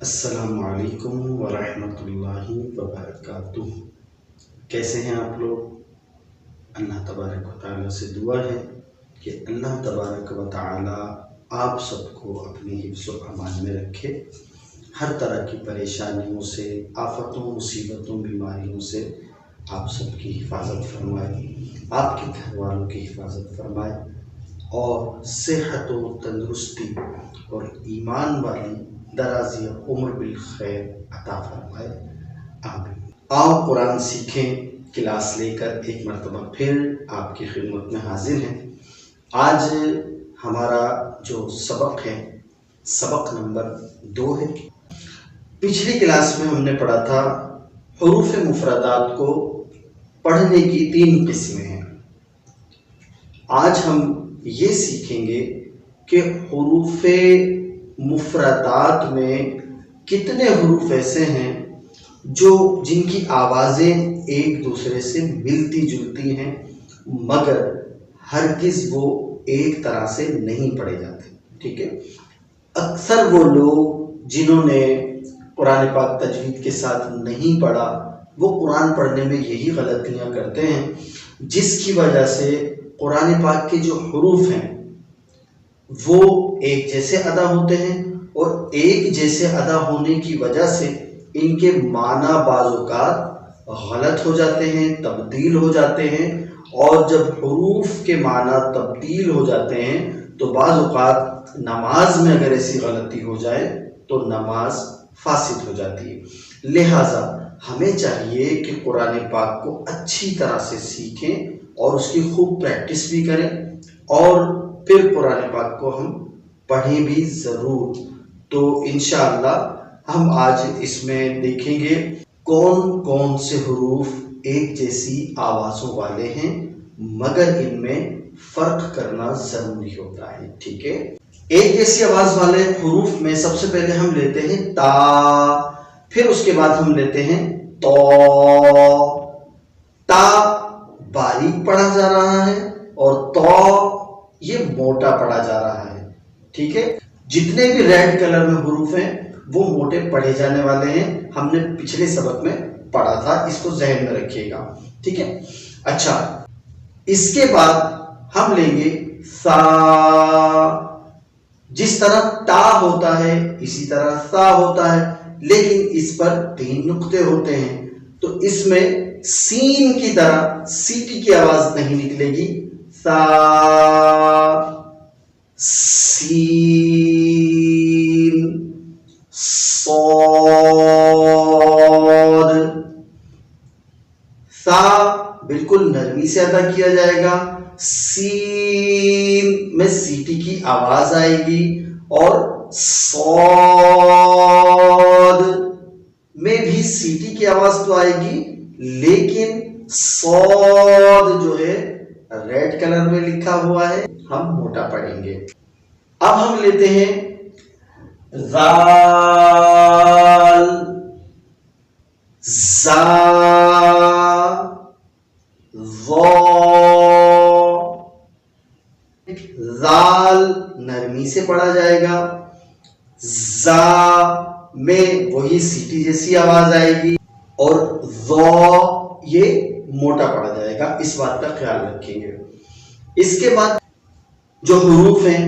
السلام علیکم ورحمۃ اللہ وبرکاتہ۔ کیسے ہیں آپ لوگ؟ اللہ تبارک و تعالیٰ سے دعا ہے کہ اللہ تبارک و تعالیٰ آپ سب کو اپنی حفظ و امان میں رکھے، ہر طرح کی پریشانیوں سے، آفتوں، مصیبتوں، بیماریوں سے آپ سب کی حفاظت فرمائے، آپ کے گھر والوں کی حفاظت فرمائے اور صحت و تندرستی اور ایمان والی درازی عمر بالخیر عطا فرمائے، آمین۔ آؤ قرآن سیکھیں کلاس لے کر ایک مرتبہ پھر آپ کی خدمت میں حاضر ہیں۔ آج ہمارا جو سبق ہے، سبق نمبر 2 ہے۔ پچھلی کلاس میں ہم نے پڑھا تھا حروف مفردات کو پڑھنے کی 3 قسمیں ہیں۔ آج ہم یہ سیکھیں گے کہ حروف مفردات میں کتنے حروف ایسے ہیں جن کی آوازیں ایک دوسرے سے ملتی جلتی ہیں، مگر ہرگز وہ ایک طرح سے نہیں پڑھے جاتے۔ ٹھیک ہے، اکثر وہ لوگ جنہوں نے قرآن پاک تجوید کے ساتھ نہیں پڑھا، وہ قرآن پڑھنے میں یہی غلطیاں کرتے ہیں، جس کی وجہ سے قرآن پاک کے جو حروف ہیں وہ ایک جیسے ادا ہوتے ہیں، اور ایک جیسے ادا ہونے کی وجہ سے ان کے معنی بعض اوقات غلط ہو جاتے ہیں، تبدیل ہو جاتے ہیں، اور جب حروف کے معنی تبدیل ہو جاتے ہیں تو بعض اوقات نماز میں اگر ایسی غلطی ہو جائے تو نماز فاسد ہو جاتی ہے۔ لہٰذا ہمیں چاہیے کہ قرآن پاک کو اچھی طرح سے سیکھیں اور اس کی خوب پریکٹس بھی کریں، اور پھر قرآن پاک کو ہم پڑھیں بھی ضرور۔ تو انشاءاللہ ہم آج اس میں دیکھیں گے کون کون سے حروف ایک جیسی آوازوں والے ہیں، مگر ان میں فرق کرنا ضروری ہوتا ہے۔ ٹھیک ہے، ایک جیسی آواز والے حروف میں سب سے پہلے ہم لیتے ہیں تا، پھر اس کے بعد ہم لیتے ہیں تو۔ تا باریک پڑھا جا رہا ہے اور تو یہ موٹا پڑھا جا رہا ہے۔ ٹھیک ہے، جتنے بھی ریڈ کلر میں حروف ہیں وہ موٹے پڑھے جانے والے ہیں، ہم نے پچھلے سبق میں پڑھا تھا، اس کو ذہن میں رکھیے گا۔ ٹھیک ہے، اچھا، اس کے بعد ہم لیں گے سا۔ جس طرح تا ہوتا ہے اسی طرح سا ہوتا ہے، لیکن اس پر 3 نقطے ہوتے ہیں، تو اس میں سین کی طرح سیٹی کی آواز نہیں نکلے گی۔ سا، سین، صاد۔ سا بالکل نرمی سے ادا کیا جائے گا، سین میں سیٹی کی آواز آئے گی، اور صاد میں بھی سیٹی کی آواز تو آئے گی، لیکن صاد جو ہے ریڈ کلر میں لکھا ہوا ہے، ہم موٹا پڑھیں گے۔ اب ہم لیتے ہیں زال، زا، ظا۔ زال نرمی سے پڑھا جائے گا، زا میں وہی سیٹی جیسی آواز آئے گی، اور ظا یہ موٹا پڑھا جائے گا، اس بات کا خیال رکھیں گے۔ اس کے بعد جو حروف ہیں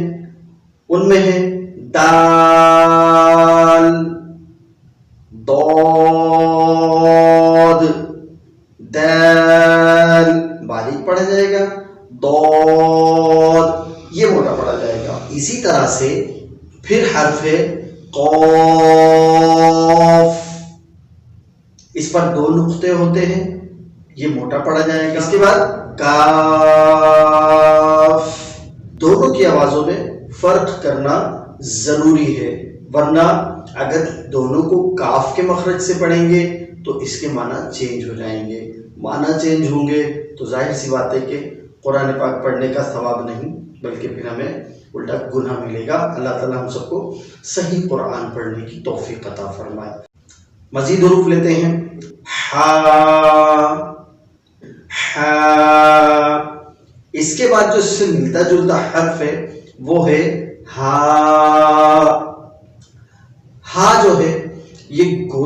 ان میں ہے دال، ضاد، دال باریک پڑھا جائے گا، ضاد یہ موٹا پڑھا جائے گا۔ اسی طرح سے پھر حرف ہے قاف، اس پر 2 نقطے ہوتے ہیں، یہ موٹا پڑھا جائے گا۔ اس کے بعد کاف، دونوں کی آوازوں میں فرق کرنا ضروری ہے، ورنہ اگر دونوں کو کاف کے مخرج سے پڑھیں گے تو اس کے معنی چینج ہو جائیں گے، معنی چینج ہوں گے تو ظاہر سی بات ہے کہ قرآن پاک پڑھنے کا ثواب نہیں بلکہ پھر ہمیں الٹا گناہ ملے گا۔ اللہ تعالیٰ ہم سب کو صحیح قرآن پڑھنے کی توفیق عطا فرمائے۔ مزید حروف لیتے ہیں ہا، ہا۔ اس کے بعد جو اس سے ملتا جلتا حرف ہے وہ ہے ہا۔ ہا جو ہے